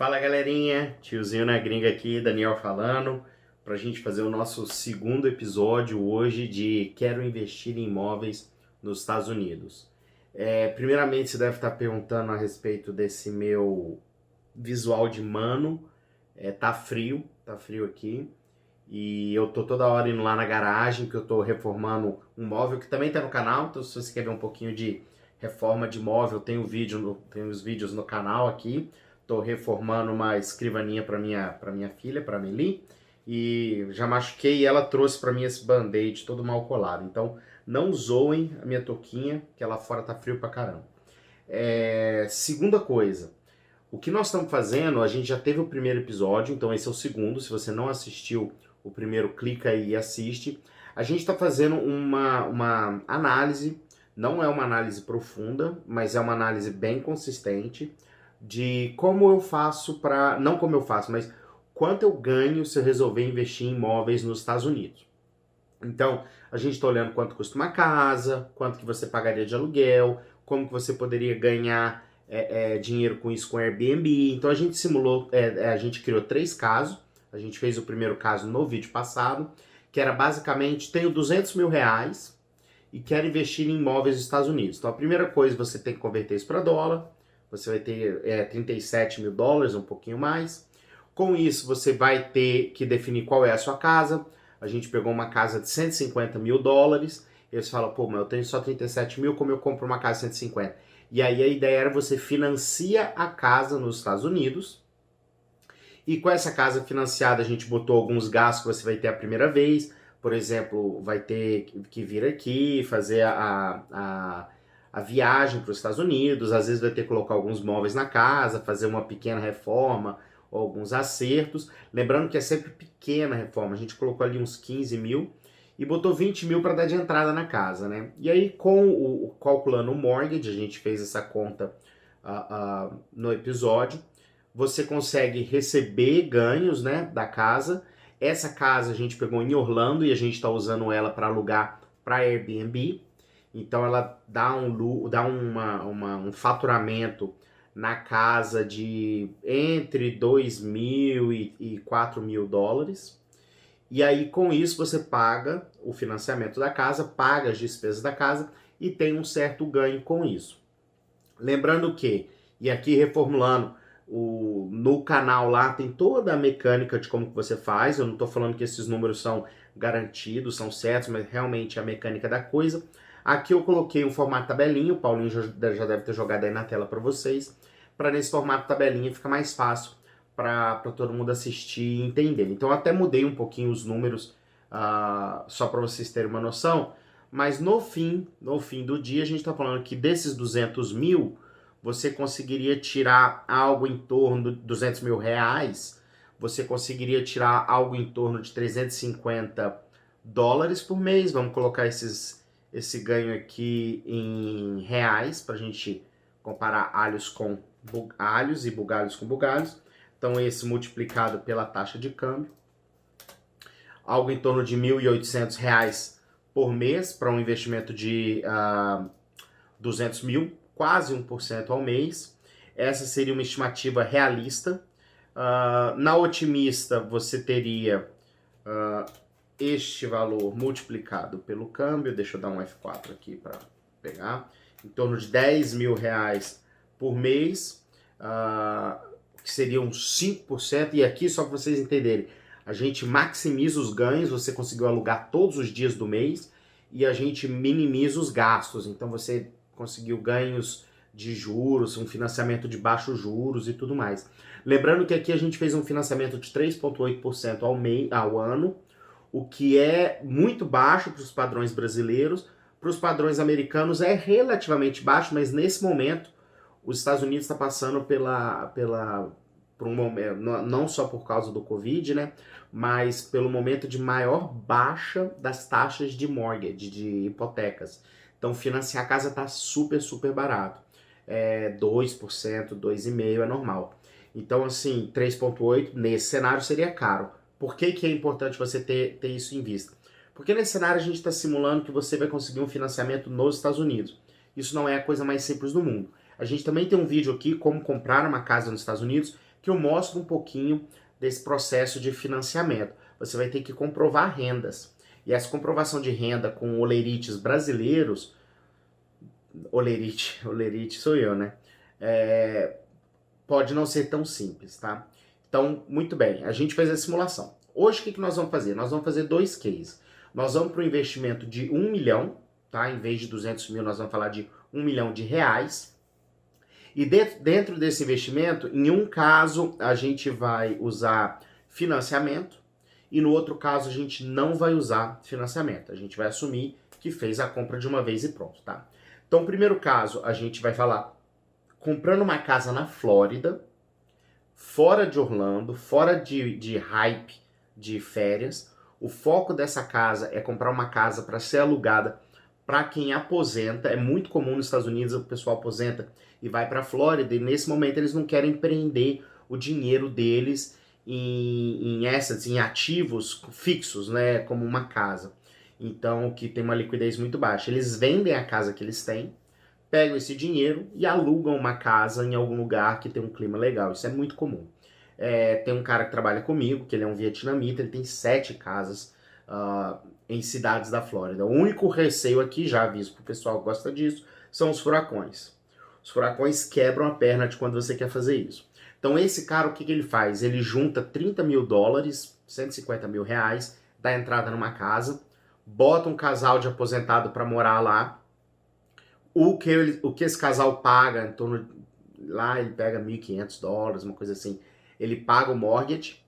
Fala galerinha, tiozinho na gringa aqui, Daniel falando, pra gente fazer o nosso segundo episódio hoje de Quero investir em imóveis nos Estados Unidos. Primeiramente você deve estar perguntando a respeito desse meu visual de mano. Tá frio aqui e eu tô toda hora indo lá na garagem que eu tô reformando um móvel que também tá no canal, então se você quer ver um pouquinho de reforma de móvel, tem os vídeos no canal aqui. Estou reformando uma escrivaninha para minha filha, para a Meli, e já machuquei e ela trouxe para mim esse band-aid todo mal colado. Então não zoem a minha touquinha, que lá fora tá frio pra caramba. Segunda coisa, o que nós estamos fazendo, a gente já teve o primeiro episódio, então esse é o segundo. Se você não assistiu o primeiro, clica aí e assiste. A gente está fazendo uma análise, não é uma análise profunda, mas é uma análise bem consistente de como eu faço para... Não como eu faço, mas quanto eu ganho se eu resolver investir em imóveis nos Estados Unidos. Então, a gente está olhando quanto custa uma casa, quanto que você pagaria de aluguel, como que você poderia ganhar dinheiro com isso com Airbnb. Então, a gente simulou, a gente criou 3 casos. A gente fez o primeiro caso no vídeo passado, que era basicamente, tenho 200 mil reais e quero investir em imóveis nos Estados Unidos. Então, a primeira coisa, você tem que converter isso para dólar. Você vai ter 37 mil dólares, um pouquinho mais. Com isso, você vai ter que definir qual é a sua casa. A gente pegou uma casa de 150 mil dólares. E você fala, pô, mas eu tenho só 37 mil, como eu compro uma casa de 150? E aí a ideia era você financia a casa nos Estados Unidos. E com essa casa financiada, a gente botou alguns gastos que você vai ter a primeira vez. Por exemplo, vai ter que vir aqui, fazer a viagem para os Estados Unidos, às vezes vai ter que colocar alguns móveis na casa, fazer uma pequena reforma, ou alguns acertos. Lembrando que é sempre pequena reforma, a gente colocou ali uns 15 mil e botou 20 mil para dar de entrada na casa, né? E aí, calculando o mortgage, a gente fez essa conta no episódio, você consegue receber ganhos, né, da casa. Essa casa a gente pegou em Orlando e a gente está usando ela para alugar para Airbnb. Então ela dá um faturamento na casa de entre 2 mil e 4 mil dólares. E aí com isso você paga o financiamento da casa, paga as despesas da casa e tem um certo ganho com isso. Lembrando que, e aqui reformulando, no canal lá tem toda a mecânica de como que você faz. Eu não estou falando que esses números são garantidos, são certos, mas realmente é a mecânica da coisa. Aqui eu coloquei um formato tabelinha, o Paulinho já deve ter jogado aí na tela para vocês, para nesse formato tabelinha fica mais fácil para todo mundo assistir e entender. Então eu até mudei um pouquinho os números, só para vocês terem uma noção, mas no fim do dia a gente está falando que desses 200 mil, você conseguiria tirar algo em torno de 200 mil reais, você conseguiria tirar algo em torno de 350 dólares por mês. Vamos colocar esse ganho aqui em reais, para a gente comparar alhos e bugalhos com bugalhos. Então esse multiplicado pela taxa de câmbio, algo em torno de R$ 1.800 por mês para um investimento de 200 mil, quase 1% ao mês. Essa seria uma estimativa realista. Na otimista você teria este valor multiplicado pelo câmbio, deixa eu dar um F4 aqui para pegar, em torno de 10 mil reais por mês, que seria uns 5%, e aqui só para vocês entenderem, a gente maximiza os ganhos, você conseguiu alugar todos os dias do mês, e a gente minimiza os gastos, então você conseguiu ganhos de juros, um financiamento de baixos juros e tudo mais. Lembrando que aqui a gente fez um financiamento de 3,8% ao ano, o que é muito baixo para os padrões brasileiros. Para os padrões americanos é relativamente baixo, mas nesse momento os Estados Unidos está passando por um momento, não só por causa do Covid, né, mas pelo momento de maior baixa das taxas de mortgage, de hipotecas. Então financiar a casa está super, super barato. 2%, 2,5% é normal. Então assim, 3,8% nesse cenário seria caro. Por que é importante você ter isso em vista? Porque nesse cenário a gente está simulando que você vai conseguir um financiamento nos Estados Unidos. Isso não é a coisa mais simples do mundo. A gente também tem um vídeo aqui, como comprar uma casa nos Estados Unidos. que eu mostro um pouquinho desse processo de financiamento. Você vai ter que comprovar rendas. E essa comprovação de renda com olerites brasileiros, olerite sou eu, né? Pode não ser tão simples, tá? Então, muito bem, a gente fez a simulação. Hoje, o que nós vamos fazer? Nós vamos fazer 2 cases. Nós vamos para o investimento de 1 milhão, tá? Em vez de 200 mil, nós vamos falar de 1 milhão de reais. E dentro desse investimento, em um caso, a gente vai usar financiamento e no outro caso, a gente não vai usar financiamento. A gente vai assumir que fez a compra de uma vez e pronto, tá? Então, no primeiro caso, a gente vai falar comprando uma casa na Flórida, fora de Orlando, fora de hype de férias. O foco dessa casa é comprar uma casa para ser alugada para quem aposenta. É muito comum nos Estados Unidos o pessoal aposenta e vai para a Flórida, e nesse momento eles não querem prender o dinheiro deles em assets, em ativos fixos, né, como uma casa. Então, que tem uma liquidez muito baixa. Eles vendem a casa que eles têm, pegam esse dinheiro e alugam uma casa em algum lugar que tem um clima legal. Isso é muito comum. Tem um cara que trabalha comigo, que ele é um vietnamita, ele tem 7 casas em cidades da Flórida. O único receio aqui, já aviso pro pessoal que gosta disso, são os furacões. Os furacões quebram a perna de quando você quer fazer isso. Então esse cara, o que ele faz? Ele junta 30 mil dólares, 150 mil reais, dá entrada numa casa, bota um casal de aposentado para morar lá. O que esse casal paga, em torno, lá ele pega 1.500 dólares, uma coisa assim. Ele paga o mortgage,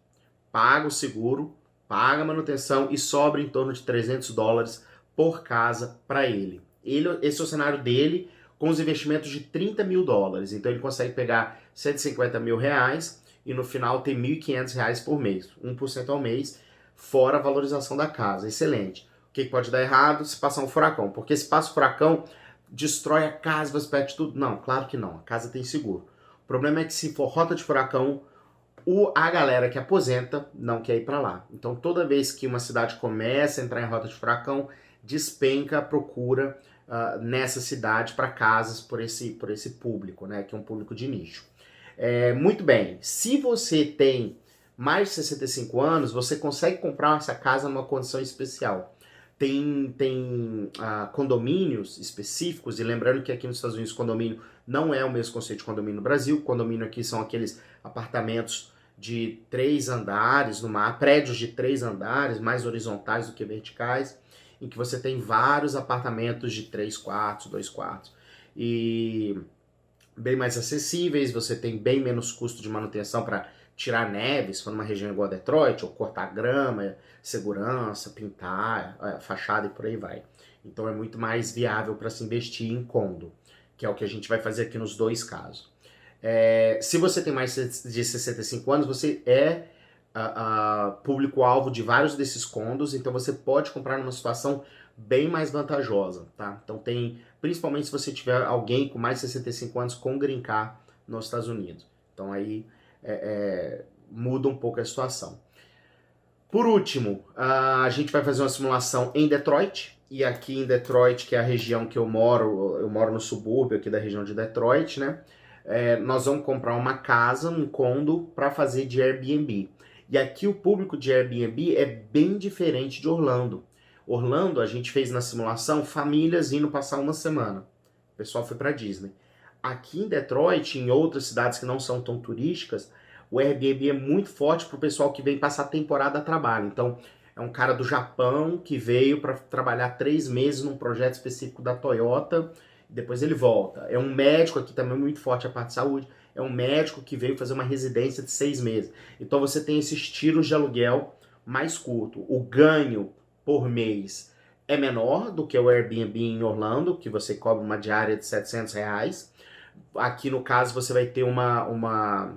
paga o seguro, paga a manutenção e sobra em torno de 300 dólares por casa para ele. Esse é o cenário dele com os investimentos de 30 mil dólares. Então ele consegue pegar 150 mil reais e no final tem 1.500 reais por mês, 1% ao mês, fora a valorização da casa. Excelente. O que pode dar errado? Se passar um furacão. Porque se passa um furacão, destrói a casa, você perde tudo? Não, claro que não. A casa tem seguro. O problema é que se for rota de furacão, a galera que aposenta não quer ir para lá. Então toda vez que uma cidade começa a entrar em rota de furacão, despenca a procura nessa cidade para casas por esse público, né, que é um público de nicho. Muito bem, se você tem mais de 65 anos, você consegue comprar essa casa numa condição especial. Tem condomínios específicos, e lembrando que aqui nos Estados Unidos condomínio não é o mesmo conceito de condomínio no Brasil. Condomínio aqui são aqueles apartamentos de 3 andares, prédios de 3 andares, mais horizontais do que verticais, em que você tem vários apartamentos de 3 quartos, 2 quartos, e bem mais acessíveis. Você tem bem menos custo de manutenção para tirar neve, se for numa região igual a Detroit, ou cortar grama, segurança, pintar, fachada e por aí vai. Então é muito mais viável para se investir em condo, que é o que a gente vai fazer aqui nos 2 casos. Se você tem mais de 65 anos, você é público-alvo de vários desses condos, então você pode comprar numa situação bem mais vantajosa, tá? Então principalmente se você tiver alguém com mais de 65 anos com green card nos Estados Unidos. Então aí muda um pouco a situação. Por último, a gente vai fazer uma simulação em Detroit, e aqui em Detroit, que é a região que eu moro no subúrbio aqui da região de Detroit, né? Nós vamos comprar uma casa, um condo, para fazer de Airbnb. E aqui o público de Airbnb é bem diferente de Orlando. Orlando, a gente fez na simulação famílias indo passar uma semana. O pessoal foi para Disney. Aqui em Detroit, em outras cidades que não são tão turísticas, o Airbnb é muito forte para o pessoal que vem passar temporada a trabalho. Então, é um cara do Japão que veio para trabalhar 3 meses num projeto específico da Toyota, e depois ele volta. É um médico, aqui também muito forte a parte de saúde, é um médico que veio fazer uma residência de 6 meses. Então você tem esses tiros de aluguel mais curto. O ganho por mês é menor do que o Airbnb em Orlando, que você cobra uma diária de 700 reais. Aqui no caso você vai ter uma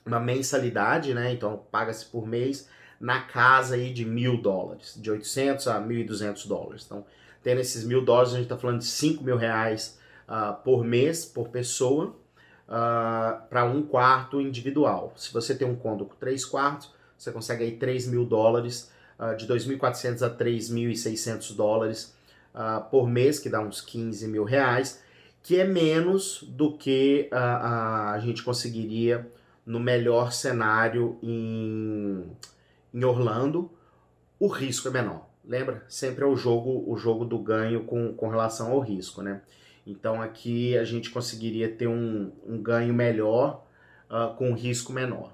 mensalidade, né? Então paga-se por mês na casa aí de 1.000 dólares, de 800 a 1.200 dólares. Então, tendo esses 1.000 dólares, a gente está falando de 5 mil reais por mês, por pessoa, para um quarto individual. Se você tem um condo com 3 quartos, você consegue aí 3.000 dólares, de 2.400 a 3.600 dólares por mês, que dá uns 15 mil reais, que é menos do que a gente conseguiria no melhor cenário em Orlando, o risco é menor. Lembra? Sempre é o jogo do ganho com relação ao risco, né? Então aqui a gente conseguiria ter um ganho melhor com um risco menor,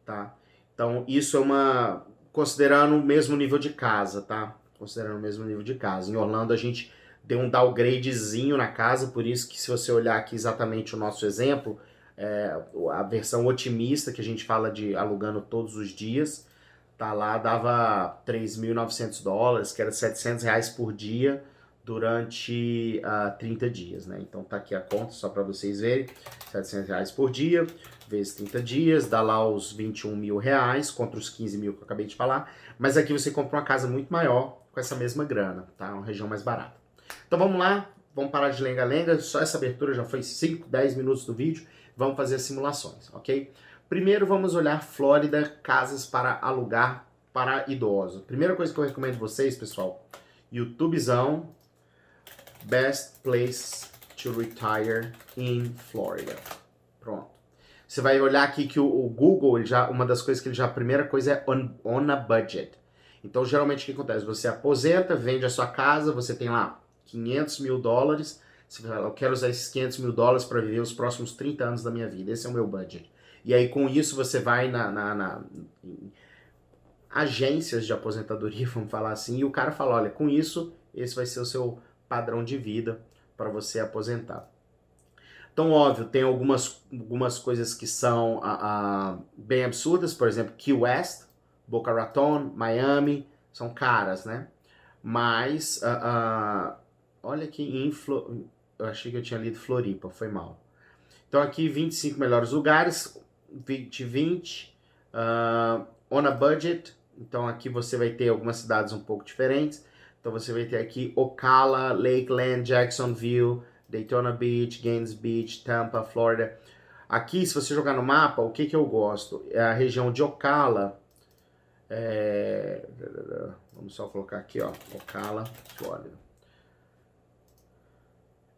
tá? Então isso é considerando o mesmo nível de casa, tá? Considerando o mesmo nível de casa. Em Orlando a gente deu um downgradezinho na casa, por isso que se você olhar aqui exatamente o nosso exemplo, a versão otimista que a gente fala de alugando todos os dias, tá lá, dava $3.900, que era R$ 700 por dia durante 30 dias, né? Então tá aqui a conta, só para vocês verem, R$ 700 por dia, vezes 30 dias, dá lá os R$ 21.000, contra os 15 mil que eu acabei de falar, mas aqui você compra uma casa muito maior com essa mesma grana, tá? Uma região mais barata. Então vamos lá, vamos parar de lenga-lenga, só essa abertura já foi 5, 10 minutos do vídeo, vamos fazer as simulações, ok? Primeiro vamos olhar Flórida, casas para alugar para idosos. Primeira coisa que eu recomendo vocês, pessoal, YouTubezão, Best Place to Retire in Florida. Pronto. Você vai olhar aqui que o Google, uma das coisas que a primeira coisa é on a budget. Então, geralmente, o que acontece? Você aposenta, vende a sua casa, você tem lá $500 mil, você fala, eu quero usar esses $500 mil para viver os próximos 30 anos da minha vida, esse é o meu budget. E aí, com isso, você vai em agências de aposentadoria, vamos falar assim, e o cara fala, olha, com isso, esse vai ser o seu padrão de vida para você aposentar. Então, óbvio, tem algumas coisas que são bem absurdas, por exemplo, Key West, Boca Raton, Miami, são caras, né? Mas, olha aqui eu achei que eu tinha lido Floripa, foi mal. Então aqui 25 melhores lugares, 2020, on a budget, então aqui você vai ter algumas cidades um pouco diferentes. Então você vai ter aqui Ocala, Lakeland, Jacksonville, Daytona Beach, Gaines Beach, Tampa, Florida. Aqui, se você jogar no mapa, o que eu gosto? É a região de Ocala. Vamos só colocar aqui, ó, Ocala, Flórida.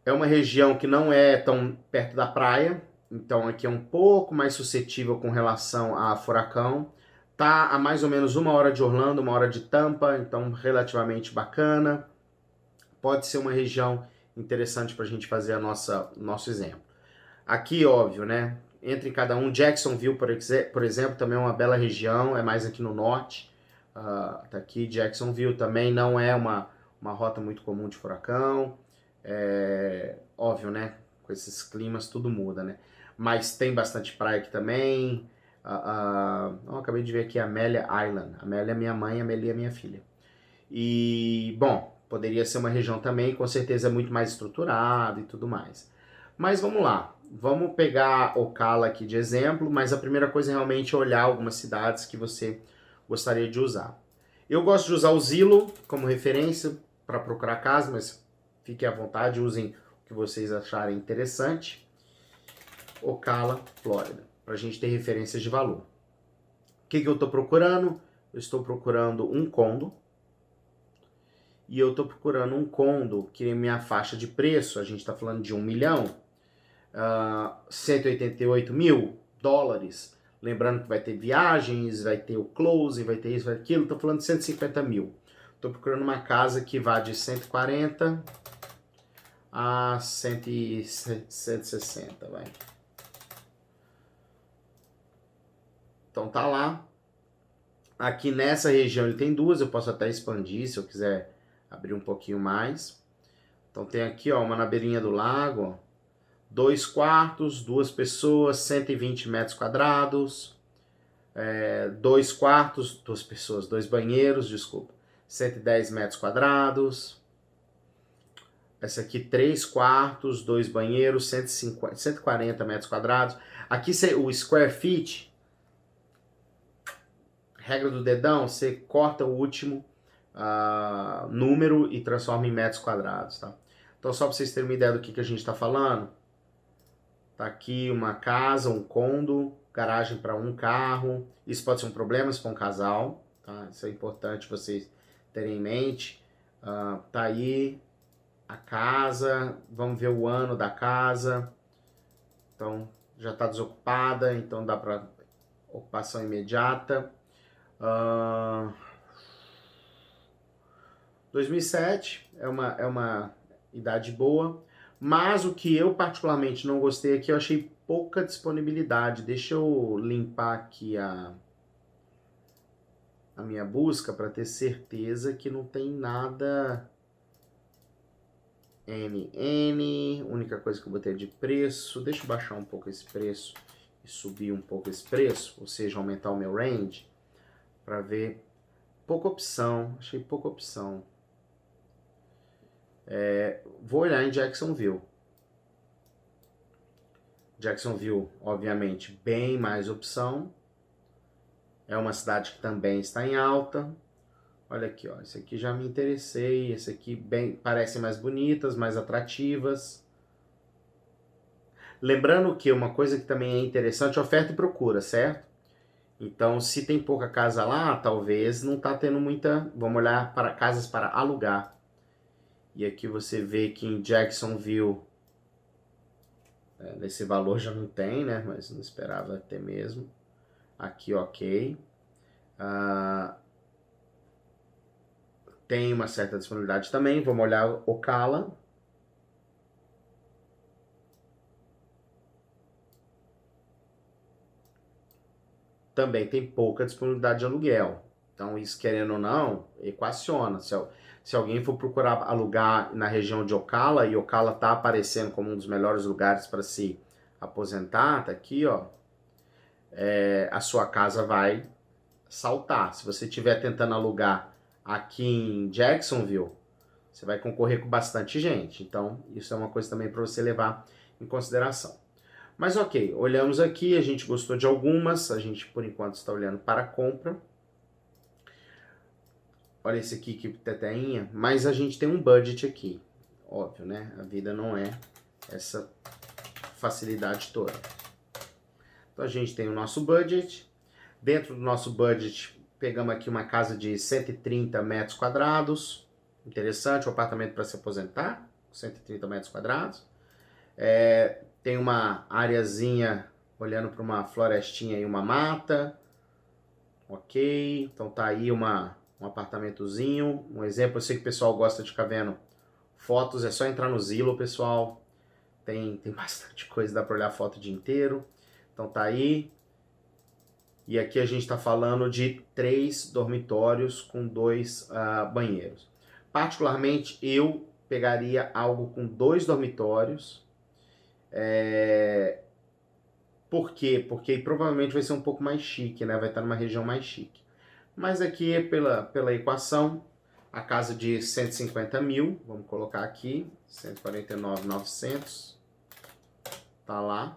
É uma região que não é tão perto da praia, então aqui é um pouco mais suscetível com relação a furacão. Tá a mais ou menos 1 hora de Orlando, 1 hora de Tampa, então relativamente bacana. Pode ser uma região interessante para a gente fazer nosso exemplo. Aqui, óbvio, né? Entre cada um, Jacksonville, por exemplo, também é uma bela região, é mais aqui no norte. Tá aqui, Jacksonville também não é uma rota muito comum de furacão. Óbvio, né? Com esses climas tudo muda, né? Mas tem bastante praia aqui também. Acabei de ver aqui a Amelia Island. A Amelia é minha mãe, a Amelia é minha filha. E, bom, poderia ser uma região também, com certeza é muito mais estruturada e tudo mais. Mas vamos lá, vamos pegar Ocala aqui de exemplo, mas a primeira coisa é realmente olhar algumas cidades que você gostaria de usar. Eu gosto de usar o Zillow como referência para procurar casa, mas fiquem à vontade, usem o que vocês acharem interessante. Ocala, Flórida, para a gente ter referências de valor. O que eu estou procurando? Eu estou procurando um condo. E eu estou procurando um condo que minha faixa de preço, a gente está falando de 1 milhão, $188 mil. Lembrando que vai ter viagens, vai ter o closing, vai ter isso, vai ter aquilo. Estou falando de 150 mil. Estou procurando uma casa que vá de 140 a 160, vai. Então tá lá. Aqui nessa região ele tem duas, eu posso até expandir se eu quiser abrir um pouquinho mais. Então tem aqui, ó, uma na beirinha do lago, ó, 2 quartos, 2 pessoas, 120 metros quadrados, 2 quartos, 2 pessoas, 2 banheiros, desculpa, 110 metros quadrados. Essa aqui 3 quartos, 2 banheiros, 140 metros quadrados. Aqui o square feet, regra do dedão, você corta o último número e transforma em metros quadrados, tá? Então, só para vocês terem uma ideia do que a gente está falando, tá aqui uma casa, um condo, garagem para um carro. Isso pode ser um problema se for um casal, tá? Isso é importante vocês terem em mente. Tá aí a casa, vamos ver o ano da casa. Então, já está desocupada, então dá para Ocupação imediata. 2007 é uma idade boa, mas o que eu particularmente não gostei aqui, eu achei pouca disponibilidade. Deixa eu limpar aqui a minha busca para ter certeza que não tem nada. NN, única coisa que eu botei é de preço. Deixa eu baixar um pouco esse preço e subir um pouco esse preço, ou seja, aumentar o meu range, para ver. Pouca opção, achei pouca opção. Vou olhar em Jacksonville. Jacksonville, obviamente, bem mais opção. É uma cidade que também está em alta. Olha aqui, ó, esse aqui já me interessei. Esse aqui bem, parecem mais bonitas, mais atrativas. Lembrando que uma coisa que também é interessante, oferta e procura, certo? Então, se tem pouca casa lá, talvez não está tendo muita. Vamos olhar para casas para alugar. E aqui você vê que em Jacksonville, nesse valor já não tem, né? Mas não esperava ter mesmo. Aqui, ok. Tem uma certa disponibilidade também. Vamos olhar Ocala. Também tem pouca disponibilidade de aluguel. Então, isso, querendo ou não, equaciona. Se alguém for procurar alugar na região de Ocala, e Ocala está aparecendo como um dos melhores lugares para se aposentar, tá aqui, ó, a sua casa vai saltar. Se você estiver tentando alugar aqui em Jacksonville, você vai concorrer com bastante gente. Então, isso é uma coisa também para você levar em consideração. Mas ok, olhamos aqui, a gente gostou de algumas, a gente por enquanto está olhando para a compra. Olha esse aqui, que teteinha, mas a gente tem um budget aqui, óbvio, né? A vida não é essa facilidade toda. Então a gente tem o nosso budget. Dentro do nosso budget, pegamos aqui uma casa de 130 metros quadrados. Interessante, um apartamento para se aposentar, 130 metros quadrados. Tem uma areazinha olhando para uma florestinha e uma mata. Ok, então tá aí um apartamentozinho. Um exemplo, eu sei que o pessoal gosta de ficar vendo fotos, é só entrar no Zillow, pessoal. Tem bastante coisa, dá para olhar foto o dia inteiro. Então tá aí. E aqui a gente está falando de 3 dormitórios com 2 banheiros. Particularmente, eu pegaria algo com 2 dormitórios. Por quê? Porque provavelmente vai ser um pouco mais chique, né? Vai estar numa região mais chique. Mas aqui é pela equação, a casa de 150 mil, vamos colocar aqui, 149.900, tá lá,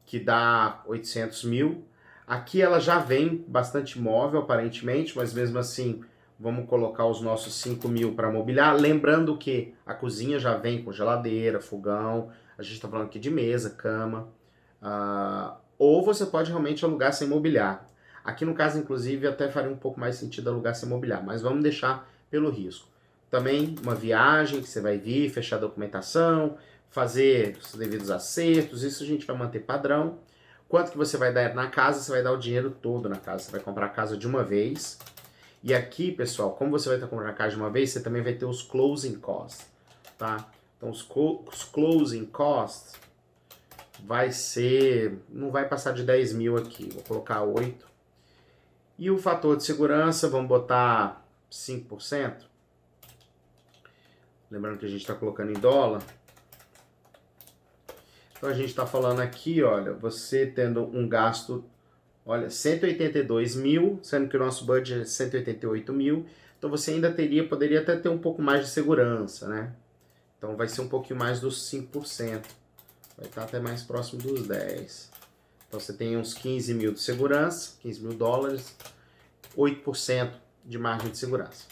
que dá 800 mil. Aqui ela já vem bastante móvel, aparentemente, mas mesmo assim, vamos colocar os nossos 5 mil para mobiliar. Lembrando que a cozinha já vem com geladeira, fogão, a gente está falando aqui de mesa, cama. Ou você pode realmente alugar sem mobiliar. Aqui no caso, inclusive, até faria um pouco mais sentido alugar sem mobiliar, mas vamos deixar pelo risco. Também uma viagem que você vai vir, fechar a documentação, fazer os devidos acertos, isso a gente vai manter padrão. Quanto que você vai dar na casa? Você vai dar o dinheiro todo na casa, você vai comprar a casa de uma vez. E aqui, pessoal, como você vai estar comprando a casa de uma vez, você também vai ter os closing costs, tá? Então, os closing costs vai ser, não vai passar de 10 mil aqui, vou colocar 8. E o fator de segurança, vamos botar 5%. Lembrando que a gente está colocando em dólar. Então a gente está falando aqui, olha, você tendo um gasto, olha, 182 mil, sendo que o nosso budget é 188 mil. Então você ainda poderia até ter um pouco mais de segurança, né? Então vai ser um pouquinho mais dos 5%. Vai estar até mais próximo dos 10%. Então você tem uns 15 mil de segurança, 15 mil dólares, 8% de margem de segurança.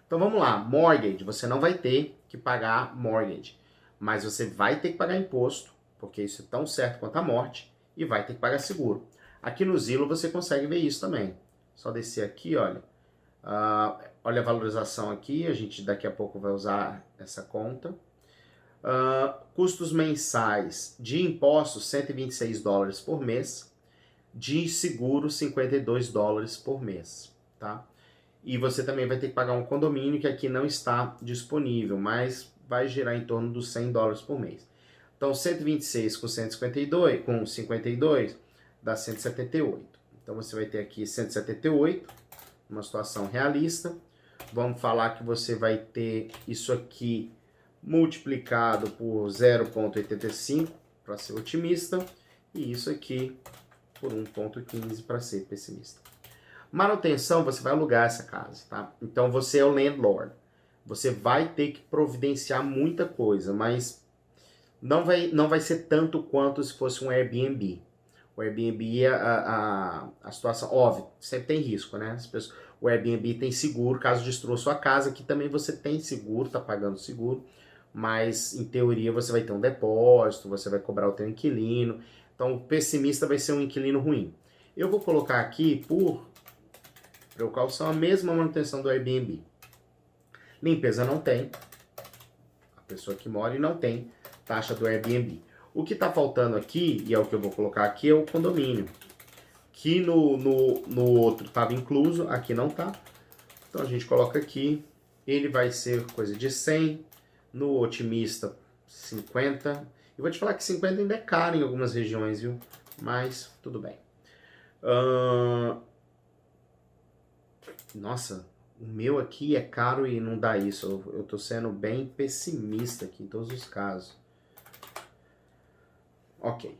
Então vamos lá, mortgage, você não vai ter que pagar mortgage, mas você vai ter que pagar imposto, porque isso é tão certo quanto a morte, e vai ter que pagar seguro. Aqui no Zillow você consegue ver isso também. Só descer aqui, olha. Olha a valorização aqui, a gente daqui a pouco vai usar essa conta. Custos mensais de impostos, 126 dólares por mês. de seguro $52 por mês, tá? E você também vai ter que pagar um condomínio que aqui não está disponível, mas vai girar em torno dos $100 por mês. Então, 126 com 152, com 52 dá 178. Então, você vai ter aqui 178, uma situação realista. Vamos falar que você vai ter isso aqui multiplicado por 0,85 para ser otimista e isso aqui por 1,15 para ser pessimista. Manutenção, você vai alugar essa casa, tá? Então você é o landlord. Você vai ter que providenciar muita coisa, mas não vai ser tanto quanto se fosse um Airbnb. O Airbnb, a situação, óbvio, sempre tem risco, né? O Airbnb tem seguro, caso destrua sua casa, aqui também você tem seguro, tá pagando seguro, mas em teoria você vai ter um depósito, você vai cobrar o teu inquilino, então o pessimista vai ser um inquilino ruim. Eu vou colocar aqui, por precaução, a mesma manutenção do Airbnb. Limpeza não tem, a pessoa que mora e não tem taxa do Airbnb. O que está faltando aqui, e é o que eu vou colocar aqui, é o condomínio. Que no outro estava incluso, aqui não tá. Então a gente coloca aqui, ele vai ser coisa de 100, no otimista 50. Eu vou te falar que 50 ainda é caro em algumas regiões, viu? Mas tudo bem. Nossa, o meu aqui é caro e não dá isso. Eu tô sendo bem pessimista aqui em todos os casos. Ok.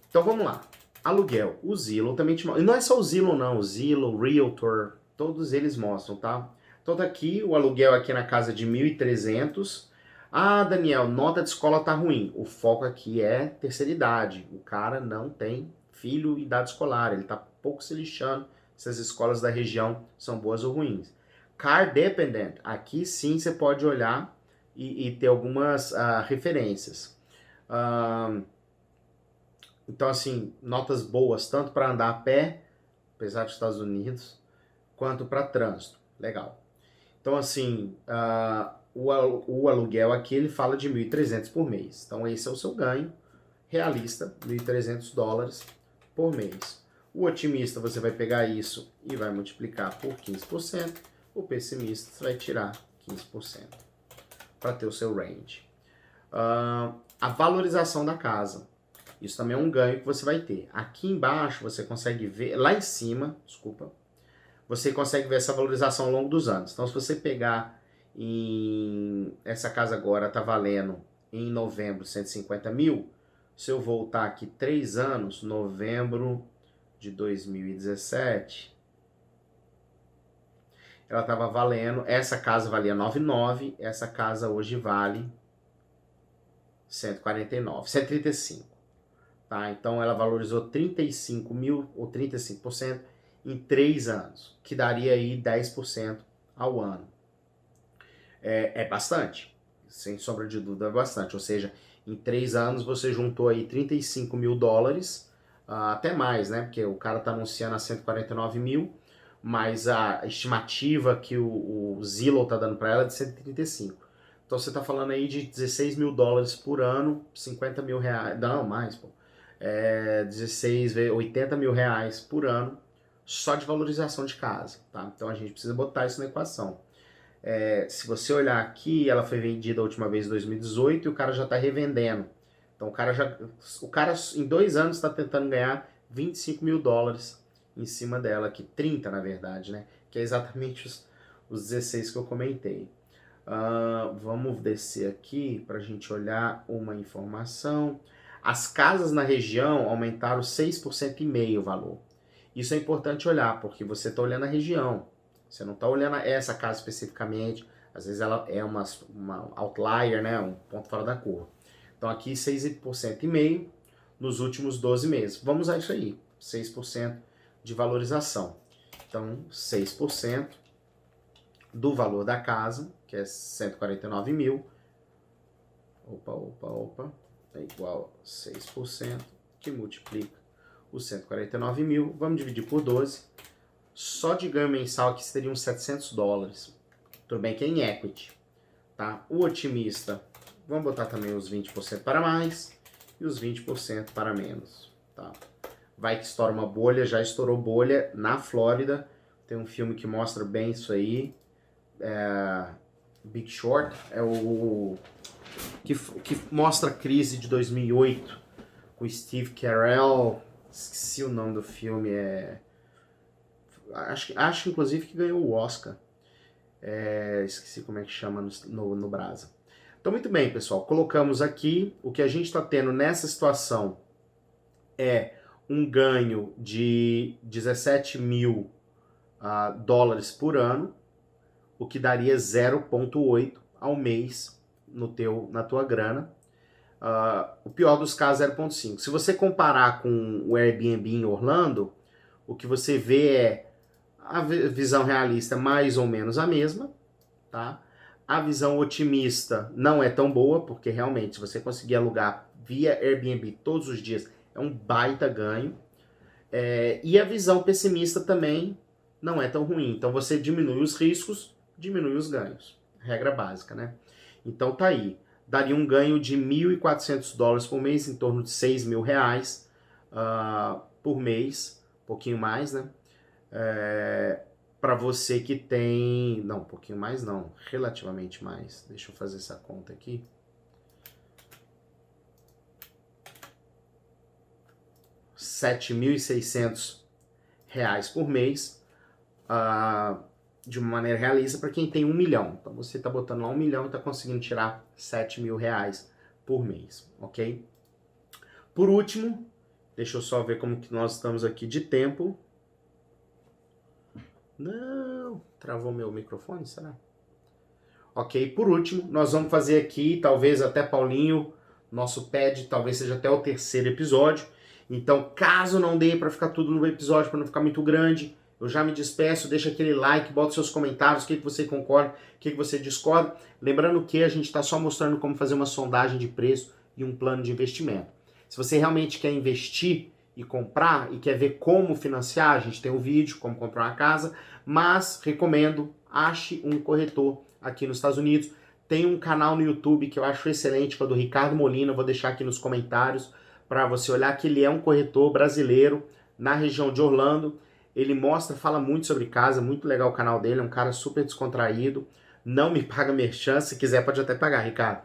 Então vamos lá. Aluguel. O Zillow também te mostra. E não é só o Zillow não. O Zillow, Realtor, todos eles mostram, tá? Então tá aqui o aluguel aqui na casa de 1.300. Ah, Daniel, nota de escola tá ruim. O foco aqui é terceira idade. O cara não tem filho e idade escolar. Ele tá pouco se lixando se as escolas da região são boas ou ruins. Car dependent. Aqui sim você pode olhar e ter algumas referências. Então, assim, notas boas tanto para andar a pé, apesar dos Estados Unidos, quanto para trânsito. Legal. Então, assim, o aluguel aqui, ele fala de 1.300 por mês. Então, esse é o seu ganho realista, $1.300 por mês. O otimista, você vai pegar isso e vai multiplicar por 15%. O pessimista, você vai tirar 15% para ter o seu range. A valorização da casa. Isso também é um ganho que você vai ter. Aqui embaixo você consegue ver, lá em cima, desculpa, você consegue ver essa valorização ao longo dos anos. Então, se você pegar essa casa agora está valendo em novembro 150 mil, se eu voltar aqui 3 anos, novembro de 2017, ela estava valendo, essa casa valia 9,9, essa casa hoje vale 149, 135. Tá? Então ela valorizou 35 mil ou 35% em 3 anos, que daria aí 10% ao ano. É bastante, sem sombra de dúvida é bastante, ou seja, em 3 anos você juntou aí $35 mil, até mais, né? Porque o cara tá anunciando a 149 mil, mas a estimativa que o Zillow tá dando para ela é de 135. Então você tá falando aí de $16 mil por ano, 50 mil reais, não, mais, pô. 80 mil reais por ano só de valorização de casa, tá? Então a gente precisa botar isso na equação. Se você olhar aqui, ela foi vendida a última vez em 2018 e o cara já está revendendo. Então o cara em 2 anos está tentando ganhar $25 mil em cima dela, aqui 30 na verdade, né? Que é exatamente os 16 que eu comentei. Vamos descer aqui para a gente olhar uma informação. As casas na região aumentaram 6,5% o valor. Isso é importante olhar, porque você está olhando a região. Você não está olhando essa casa especificamente. Às vezes ela é uma outlier, né? Um ponto fora da curva. Então aqui 6,5% nos últimos 12 meses. Vamos usar isso aí, 6% de valorização. Então 6% do valor da casa, que é 149 mil. Opa. É igual a 6%, que multiplica os 149 mil. Vamos dividir por 12. Só de ganho mensal aqui seriam $700. Tudo bem que é em equity, tá? O otimista, vamos botar também os 20% para mais e os 20% para menos, tá? vai que estoura uma bolha, já estourou bolha na Flórida. Tem um filme que mostra bem isso aí. Big Short é o que mostra a crise de 2008 com Steve Carell. Esqueci o nome do filme. Acho inclusive que ganhou o Oscar. Esqueci como é que chama no Brasa. Então, muito bem, pessoal. Colocamos aqui. O que a gente está tendo nessa situação é um ganho de 17 mil dólares por ano, o que daria 0,8 ao mês na tua grana. O pior dos casos, 0,5. Se você comparar com o Airbnb em Orlando, o que você vê é a visão realista mais ou menos a mesma, tá? A visão otimista não é tão boa, porque realmente se você conseguir alugar via Airbnb todos os dias, é um baita ganho. E a visão pessimista também não é tão ruim. Então você diminui os riscos, diminui os ganhos. Regra básica, né? Então tá aí. Daria um ganho de 1.400 dólares por mês, em torno de 6 mil reais por mês. Um pouquinho mais, né? Para você que tem... Não, um pouquinho mais não. Relativamente mais. Deixa eu fazer essa conta aqui. R$7.600 por mês, de uma maneira realista, para quem tem 1 milhão. Então você está botando lá 1 milhão e está conseguindo tirar 7 mil reais por mês, ok? Por último, deixa eu só ver como que nós estamos aqui de tempo. Não, travou meu microfone, será? Ok, por último, nós vamos fazer aqui, talvez até Paulinho, nosso pad, talvez seja até o 3º episódio. Então, caso não dê para ficar tudo no episódio, para não ficar muito grande, eu já me despeço, deixa aquele like, bota seus comentários, o que você concorda, o que você discorda. Lembrando que a gente está só mostrando como fazer uma sondagem de preço e um plano de investimento. Se você realmente quer investir e comprar e quer ver como financiar, a gente tem um vídeo, como comprar uma casa, mas recomendo, ache um corretor aqui nos Estados Unidos. Tem um canal no YouTube que eu acho excelente, que é o do Ricardo Molina, eu vou deixar aqui nos comentários para você olhar, que ele é um corretor brasileiro na região de Orlando. Ele mostra, fala muito sobre casa, muito legal o canal dele, é um cara super descontraído, não me paga merchan, se quiser pode até pagar, Ricardo.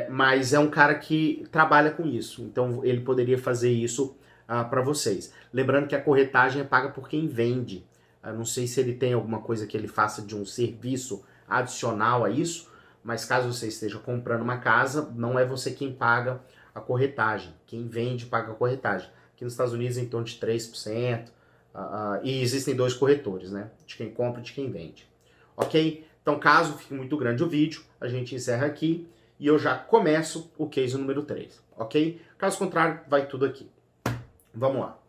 Mas é um cara que trabalha com isso, então ele poderia fazer isso para vocês. Lembrando que a corretagem é paga por quem vende. Eu não sei se ele tem alguma coisa que ele faça de um serviço adicional a isso, mas caso você esteja comprando uma casa, não é você quem paga a corretagem. Quem vende paga a corretagem. Aqui nos Estados Unidos é em torno de 3%. E existem 2 corretores, né? De quem compra e de quem vende. Ok? Então, caso fique muito grande o vídeo, a gente encerra aqui e eu já começo o case número 3. Ok? Caso contrário, vai tudo aqui. Vamos lá.